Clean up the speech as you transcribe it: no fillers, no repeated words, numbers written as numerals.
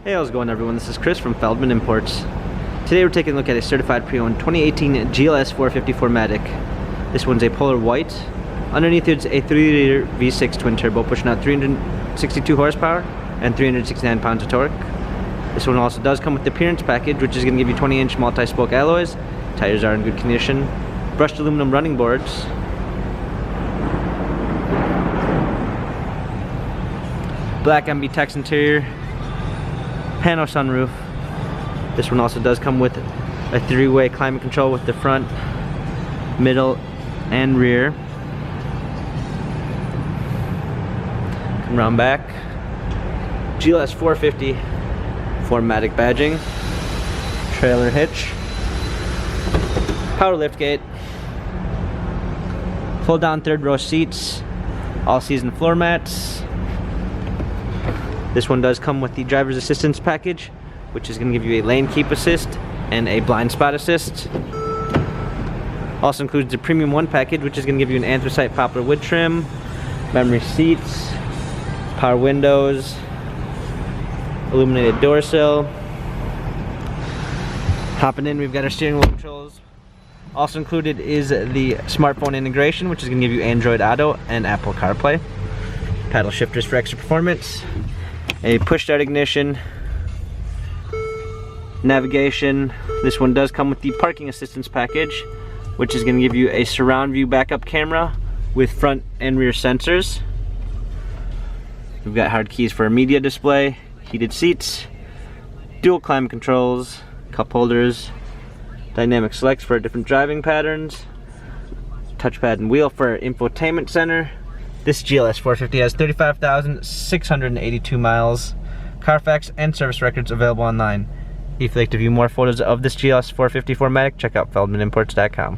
Hey, how's it going everyone? This is Chris from Feldmann Imports. Today we're taking a look at a certified pre-owned 2018 GLS 450 4MATIC. This one's a polar white. Underneath it's a 3-liter V6 twin turbo pushing out 362 horsepower and 369 pounds of torque. This one also does come with the appearance package, which is going to give you 20-inch multi-spoke alloys. Tires are in good condition. Brushed aluminum running boards. Black MB-Tex interior. Pano sunroof. This one also does come with a 3-way climate control with the front, middle, and rear. Come around back. GLS 450 4MATIC badging. Trailer hitch. Power liftgate. Fold down third row seats. All season floor mats. This one does come with the driver's assistance package, which is going to give you a lane keep assist and a blind spot assist. Also includes the Premium 1 package, which is going to give you an anthracite poplar wood trim, memory seats, power windows, illuminated door sill. Hopping in, we've got our steering wheel controls. Also included is the smartphone integration, which is going to give you Android Auto and Apple CarPlay. Paddle shifters for extra performance. A push start ignition, navigation. This one does come with the parking assistance package, which is going to give you a surround view backup camera with front and rear sensors. We've got hard keys for a media display, heated seats, dual climate controls, cup holders, dynamic selects for different driving patterns, touchpad and wheel for our infotainment center. This GLS 450 has 35,682 miles, Carfax and service records available online. If you'd like to view more photos of this GLS 450 4MATIC, check out feldmannimports.com.